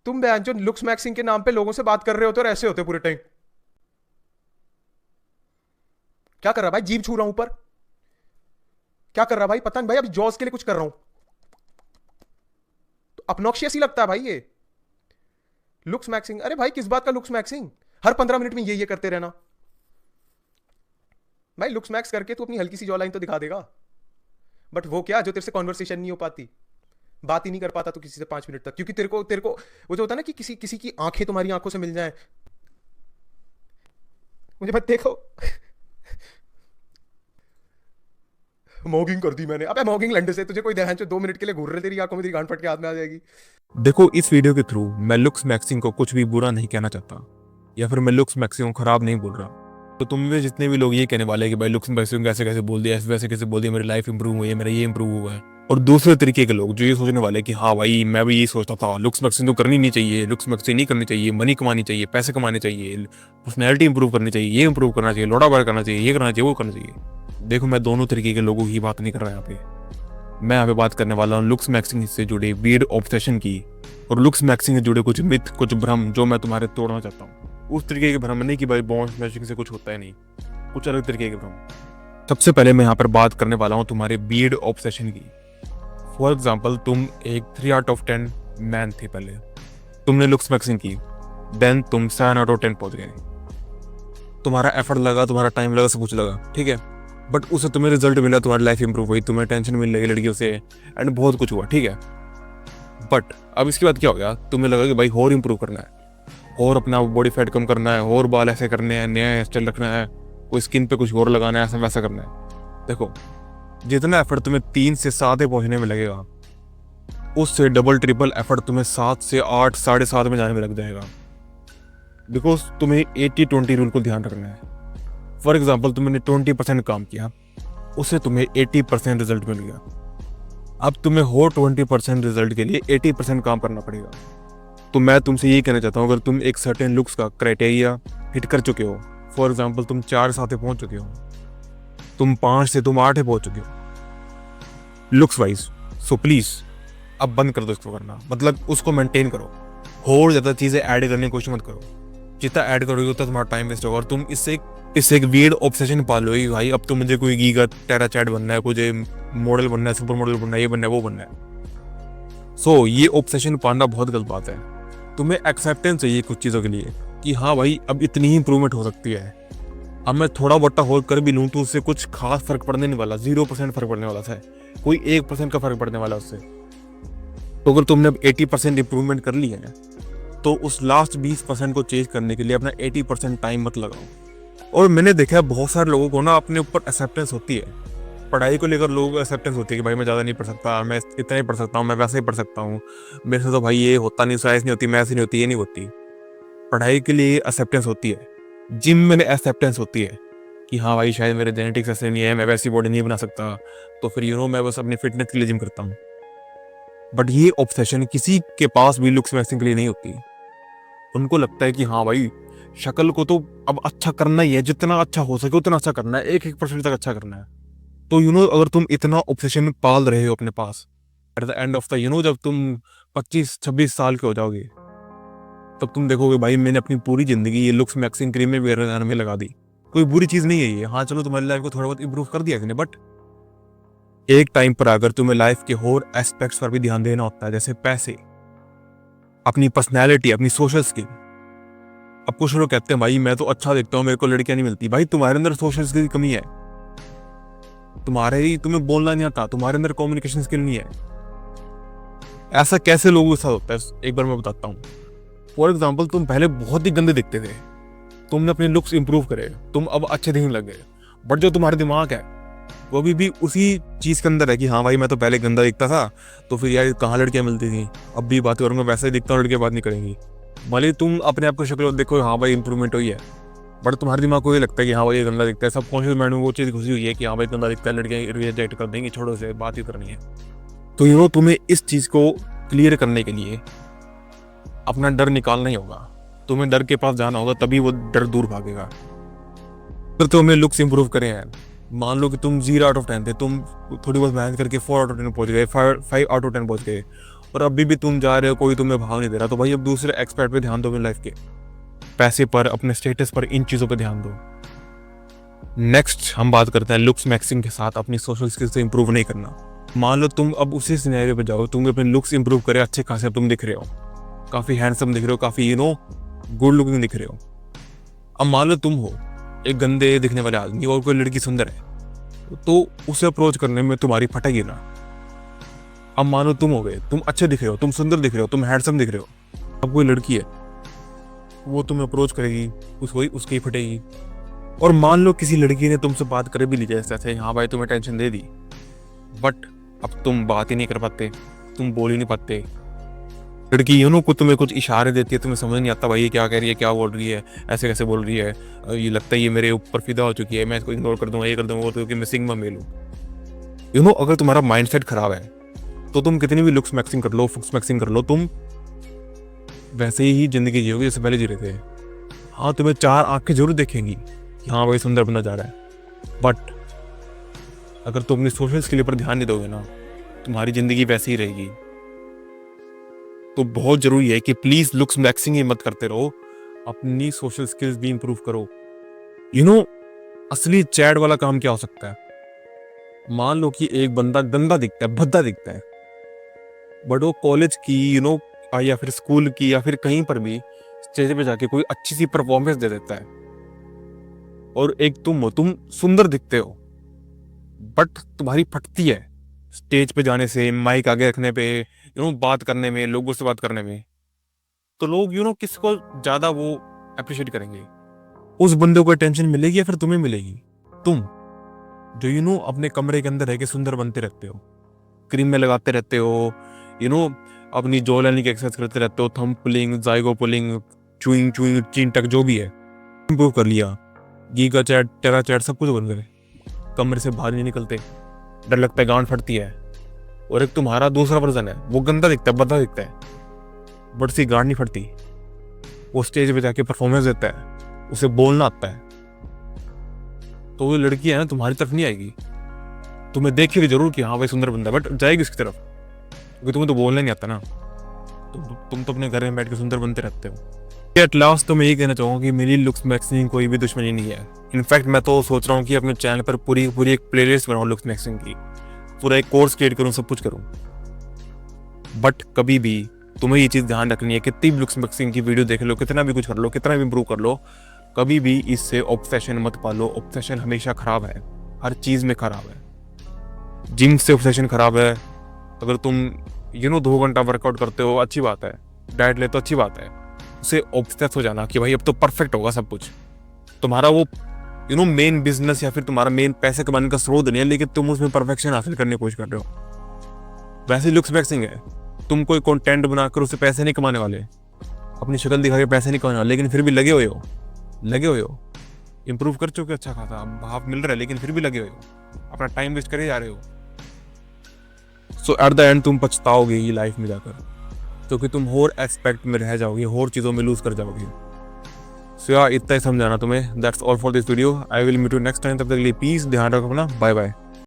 तुम बहन जो लुक्स मैक्सिंग के नाम पे लोगों से बात कर रहे होते और ऐसे होते पूरे टाइम। क्या कर रहा भाई, जीभ छू रहा हूं ऊपर। क्या कर रहा भाई, पता नहीं भाई, अभी जॉस के लिए कुछ कर रहा हूं। तो अपनॉक्शियस ही लगता है भाई ये लुक्स मैक्सिंग। अरे भाई किस बात का लुक्स मैक्सिंग, हर 15 मिनट में ये करते रहना। भाई लुक्स मैक्स करके तू अपनी हल्की सी जॉ लाइन तो दिखा देगा, बट वो क्या जो तेरे से कॉन्वर्सेशन नहीं हो पाती, बात ही नहीं कर पाता तो किसी से 5 मिनट तक, क्योंकि तेरे को वो जो होता है ना कि किसी किसी की आंखें तुम्हारी आंखों से मिल जाए। मुझे मत देखो। मॉगिंग कर दी मैंने। अबे मॉगिंग लंडे से तुझे कोई ध्यान जो 2 मिनट के लिए घूर रहे तेरी आंखों में, तेरी गांड फट के हाथ में आ जाएगी। देखो, इस वीडियो के थ्रू मैं लुक्स मैक्सिंग को कुछ भी बुरा नहीं कहना चाहता, या फिर मैं लुक्स मैक्सिंग को खराब नहीं बोल रहा। तो तुम में जितने भी लोग ये कहने वाले हैं कि भाई लुक्स मैक्सिंग कैसे कैसे बोल दिया, ऐसे वैसे कैसे बोल दिया, मेरी लाइफ इंप्रूव हुई है, मेरा ये इंप्रूव हुआ है, और दूसरे तरीके के लोग जो ये सोचने वाले हैं कि हाँ भाई मैं भी यही सोचता था, लुक्स मैक्सिंग तो करनी नहीं चाहिए, लुक्स मैक्सिंग नहीं करनी चाहिए, मनी कमानी चाहिए, पैसे कमाने चाहिए, पर्सनैलिटी इंप्रूव करनी चाहिए, ये इंप्रूव करना चाहिए, लोड़ा बार करना चाहिए, ये करना चाहिए, वो करना चाहिए। देखो, मैं दोनों तरीके के लोगों की बात नहीं कर रहा यहाँ पे। मैं यहाँ पे बात करने वाला हूँ लुक्स मैक्सिंग से जुड़े वियर्ड ऑब्सेशन की, और लुक्स मैक्सिंग से जुड़े कुछ मिथ, कुछ भ्रम जो मैं तुम्हारे तोड़ना चाहता हूँ। उस तरीके के भ्रम नहीं कि भाई बॉन्ड मैचिंग से कुछ होता है, नहीं, कुछ अलग तरीके के भ्रम। सबसे पहले मैं यहाँ पर बात करने वाला हूँ तुम्हारे वियर्ड ऑब्सेशन की। फॉर एग्जाम्पल, तुम एक 3 आउट ऑफ 10 मैन थे पहले, तुमने लुक्स मैक्सिंग की, देन तुम 7 आउट ऑफ 10 पहुंच गए। तुम्हारा एफर्ट लगा, तुम्हारा टाइम लगा, सब कुछ लगा, ठीक है, बट उससे तुम्हें रिजल्ट मिला, तुम्हारी लाइफ इंप्रूव हुई, तुम्हें टेंशन मिलने लगी लड़कियों से, एंड बहुत कुछ हुआ, ठीक है। बट अब इसके बाद क्या हो गया, तुम्हें लगा कि भाई और इंप्रूव करना है, और अपना बॉडी फैट कम करना है, और बाल ऐसे करने हैं, नया हेयर स्टाइल रखना है, कोई स्किन पे कुछ और लगाना है, ऐसा वैसा करना है। देखो, जितना एफर्ट तुम्हें 3 से 7 पहुंचने में लगेगा, उससे डबल ट्रिपल एफर्ट तुम्हें 7 से 8, 7.5 में जाने में लग जाएगा। बिकॉज तुम्हें 80-20 रूल को ध्यान रखना है। फॉर एग्जाम्पल, तुमने 20% काम किया, उससे तुम्हें 80% रिजल्ट मिल गया। अब तुम्हें हो 20% रिजल्ट के लिए 80% काम करना पड़ेगा। तो मैं तुमसे यही कहना चाहता हूँ, अगर तुम एक सर्टेन लुक्स का क्राइटेरिया हिट कर चुके हो, फॉर एग्जाम्पल तुम 4 से 7 पहुंच चुके हो, तुम 5 से तुम 8 पहुंच चुके हो लुक्स वाइज, सो प्लीज अब बंद कर दो इसको करना, मतलब उसको मेंटेन करो। और ज़्यादा चीज़ें ऐड करने की कोशिश मत करो, जितना ऐड करोगे उतना तुम्हारा टाइम वेस्ट होगा, और तुम इससे एक वियर्ड ऑब्सेशन पाल लोगे, भाई अब तो मुझे कोई गीगा टेरा चैट बनना है, मुझे मॉडल बनना है, सुपर मॉडल बनना है, ये बनना है, वो बनना है। सो ये ऑब्सेशन पालना बहुत गलत बात है। तुम्हें एक्सेप्टेंस चाहिए कुछ चीज़ों के लिए कि हाँ भाई अब इतनी ही इंप्रूवमेंट हो सकती है, अब मैं थोड़ा बट्टा होल कर भी लूँ तो उससे कुछ खास फर्क पड़ने नहीं वाला, 0% फर्क पड़ने वाला था, कोई 1% का फर्क पड़ने वाला उससे। तो अगर तुमने अब 80% इंप्रूवमेंट कर ली है, तो उस लास्ट 20% को चेंज करने के लिए अपना 80% टाइम मत लगाओ। और मैंने देखा है बहुत सारे लोगों को ना अपने ऊपर एक्सेप्टेंस होती है, पढ़ाई को लेकर लोगों को एक्सेप्टेंस होती है कि भाई मैं ज़्यादा नहीं पढ़ सकता, मैं इतना ही पढ़ सकता हूँ, मैं वैसे ही पढ़ सकता हूँ, मेरे से तो भाई ये होता नहीं, साइंस नहीं होती, मैथ्स नहीं होती, ये नहीं होती। पढ़ाई के लिए एक्सेप्टेंस होती है, जिम में एक्सेप्टेंस होती है कि हाँ भाई शायद मेरे जेनेटिक्स ऐसे नहीं है, मैं वैसी बॉडी नहीं बना सकता, तो फिर मैं बस अपनी फिटनेस के लिए जिम करता हूँ। बट ये ऑब्सेशन किसी के पास भी लुक्स मैक्सिंग के लिए नहीं होती। उनको लगता है कि हाँ भाई शक्ल को तो अब अच्छा करना ही है, जितना अच्छा हो सके उतना अच्छा करना है, 1% तक अच्छा करना है। तो अगर तुम इतना ऑब्सेशन पाल रहे हो अपने पास, at the end of the जब तुम 25-26 साल के हो जाओगे, तब तुम देखोगे भाई मैंने अपनी पूरी जिंदगी ये लुक्स मैक्सिंग क्रीम में वगैरह में लगा दी। कोई बुरी चीज नहीं है ये, हाँ चलो तुम्हारी लाइफ को थोड़ा बहुत इंप्रूव कर दिया इसने, बट एक टाइम पर अगर तुम्हें लाइफ के और एस्पेक्ट्स पर भी ध्यान देना होता है, जैसे पैसे, अपनी पर्सनैलिटी, अपनी सोशल स्किल। अब कुछ लोग कहते हैं भाई मैं तो अच्छा दिखता हूँ, मेरे को लड़कियां नहीं मिलती। भाई तुम्हारे अंदर सोशल स्किल की कमी है, तुम्हें बोलना नहीं आता, तुम्हारे अंदर कम्युनिकेशन स्किल नहीं है। ऐसा कैसे लोगों के साथ होता है, एक बार मैं बताता हूँ। फॉर एग्जाम्पल, तुम पहले बहुत ही गंदे दिखते थे, तुमने अपने लुक्स इंप्रूव करे, तुम अब अच्छे दिखने लग गए, बट जो तुम्हारा दिमाग है वो भी उसी चीज के अंदर है कि हाँ भाई मैं तो पहले गंदा दिखता था, तो फिर यार कहाँ लड़कियां मिलती थी, अब भी बात करूंगा वैसा ही दिखता हूँ, लड़कियां बात नहीं करेंगी। भले तुम अपने आप को शक्ल देखो, हाँ भाई इंप्रूवमेंट हुई है, बट तुम्हारे दिमाग को ये लगता है कि हाँ भाई ये गंदा दिखता है, सबकॉन्शियस माइंड में वो चीज़ घुसी हुई है कि हाँ भाई गंदा दिखता है, लड़कियां रिजेक्ट कर देंगी, छोड़ो से बात ही करनी है। तो तुम्हें इस चीज़ को क्लियर करने के लिए अपना डर निकालना ही होगा, तुम्हें डर के पास जाना होगा, तभी वो डर दूर भागेगा। अगर तुम्हें लुक्स इंप्रूव करे हैं, मान लो कि तुम 0 आउट ऑफ 10 थे, तुम थोड़ी बहुत मेहनत करके 4 आउट ऑफ 10 पहुंच गए, 5 आउट ऑफ 10 पहुंच गए, और अभी भी तुम जा रहे हो, कोई तुम्हें भाव नहीं दे रहा, तो भाई अब दूसरे एक्सपर्ट पे ध्यान दो अपनी लाइफ के, पैसे पर, अपने स्टेटस पर, इन चीज़ों पे ध्यान दो। नेक्स्ट हम बात करते हैं लुक्स मैक्सिंग के साथ अपनी सोशल स्किल्स से इंप्रूव नहीं करना। मान लो तुम अब उसी सिनेरियो पे जाओ, तुम अपने लुक्स इंप्रूव करे, अच्छे खासे तुम दिख रहे हो, काफ़ी हैंडसम दिख रहे हो, काफ़ी गुड लुकिंग दिख रहे हो। अब मान लो तुम हो एक गंदे दिखने वाले आदमी और कोई लड़की सुंदर है, तो उसे अप्रोच करने में तुम्हारी फटेगी ना। अब मानो तुम हो गए, तुम अच्छे दिख रहे हो, तुम सुंदर दिख रहे हो, तुम हैंडसम दिख रहे हो, अब कोई लड़की है वो तुम्हें अप्रोच करेगी, उसकी फटेगी। और मान लो किसी लड़की ने तुमसे बात कर भी ली, जैसे हाँ भाई तुम्हें टेंशन दे दी, बट अब तुम बात ही नहीं कर पाते, तुम बोल ही नहीं पाते। लड़की को तुम्हें कुछ इशारे देती है, तुम्हें समझ नहीं आता भाई ये क्या कह रही है, क्या बोल रही है, ऐसे कैसे बोल रही है, ये लगता है ये मेरे ऊपर फिदा हो चुकी है, मैं इसको इग्नोर कर दूंगा, ये कर दूंगा, वो क्योंकि मैं सिग्मा मेल हूँ। अगर तुम्हारा माइंडसेट खराब है तो तुम कितनी भी लुक्स मैक्सिंग कर लो, फुक्स मैक्सिंग कर लो, तुम वैसे ही जिंदगी जियोगे जैसे पहले जी रहे थे। हाँ, तुम्हें 4 आंखें जरूर देखेंगी कि हाँ भाई सुंदर बंदा जा रहा है, बट अगर तुम अपनी सोशल स्किल पर ध्यान नहीं दोगे ना, तुम्हारी जिंदगी वैसे ही रहेगी। तो बहुत जरूरी है कि प्लीज लुक्स मैक्सिंग ही मत करते रहो, अपनी सोशल स्किल्स भी इंप्रूव करो। असली चैट वाला काम क्या हो सकता है? मान लो कि एक बंदा गंदा दिखता है, भद्दा दिखता है, बट वो कॉलेज की या फिर स्कूल की या फिर कहीं पर भी स्टेज पे जाके कोई अच्छी सी परफॉर्मेंस दे देता है, और एक तुम सुंदर दिखते हो बट तुम्हारी फटती है स्टेज पे जाने से, माइक आगे रखने पे, बात करने में, लोगों से बात करने में, तो लोग किसको ज्यादा वो अप्रिशिएट करेंगे? उस बंदे को अटेंशन मिलेगी या फिर तुम्हें मिलेगी? तुम जो अपने कमरे के अंदर रह के सुंदर बनते रहते हो, क्रीम में लगाते रहते हो, अपनी जॉ लाइन की एक्सरसाइज करते रहते हो, thumb pulling, zygote pulling, chewing चीन टक जो भी है इंप्रूव कर लिया, गीगा चैट, टेरा चैट सब कुछ बन गए, कमरे से बाहर नहीं निकलते, डर लगता है गांड फटती है। और एक तुम्हारा दूसरा वर्जन है, वो गंदा दिखता है, भद्दा दिखता है, बट उसकी गांड नहीं फटती, वो स्टेज पे जाके परफॉर्मेंस देता है, उसे बोलना आता है, तो वो लड़की है ना तुम्हारी तरफ नहीं आएगी, तुम्हें देखेगी जरूर कि हाँ भाई सुंदर बंदा, बट जाएगी उसकी तरफ, क्योंकि तुम्हें तो बोलना नहीं आता ना। तुम तो अपने घर में बैठ के सुंदर बनते रहते हो। एट लास्ट तो मैं यही कहना चाहूँगा कि मेरी लुक्स मैक्सिंग कोई भी दुश्मनी नहीं है। इनफैक्ट मैं तो सोच रहा हूँ कि अपने चैनल पर पूरी एक प्लेलिस्ट बनाऊँ लुक्स मैक्सिंग की, पूरा एक कोर्स क्रिएट करूँ, सब कुछ करूँ। बट कभी भी तुम्हें ये चीज़ ध्यान रखनी है, कितनी भी लुक्स मैक्सिंग की वीडियो देख लो, कितना भी कुछ कर लो, कितना भी इंप्रूव कर लो, कभी भी इससे ऑब्सेशन मत पालो। ऑब्सेशन हमेशा खराब है, हर चीज़ में खराब है। जिम से ऑब्सेशन खराब है। अगर तुम 2 घंटा वर्कआउट करते हो अच्छी बात है, डाइट ले तो अच्छी बात है, उससे ऑब्सेस हो जाना कि भाई अब तो परफेक्ट होगा सब कुछ, तुम्हारा वो मेन बिजनेस या फिर तुम्हारा मेन पैसे कमाने का स्रोत नहीं है, लेकिन तुम उसमें परफेक्शन हासिल करने की कोशिश कर रहे हो। वैसे लुक्स मैक्सिंग है, तुम कोई कंटेंट बनाकर उससे पैसे नहीं कमाने वाले, अपनी शक्ल दिखा के पैसे नहीं कमाने वाले, लेकिन फिर भी लगे हुए हो, इंप्रूव कर चुके अच्छा खासा, भाव मिल रहा है, लेकिन फिर भी लगे हुए हो, अपना टाइम वेस्ट करे जा रहे हो। सो एट द एंड तुम पछताओगे ये लाइफ में जाकर, क्योंकि तुम और एस्पेक्ट में रह जाओगे, और चीज़ों में लूज कर जाओगे। सो यार इतना ही समझाना तुम्हें। That's all for this video. I will meet you next time. तब तक के लिए पीस, ध्यान रखो अपना, बाय बाय।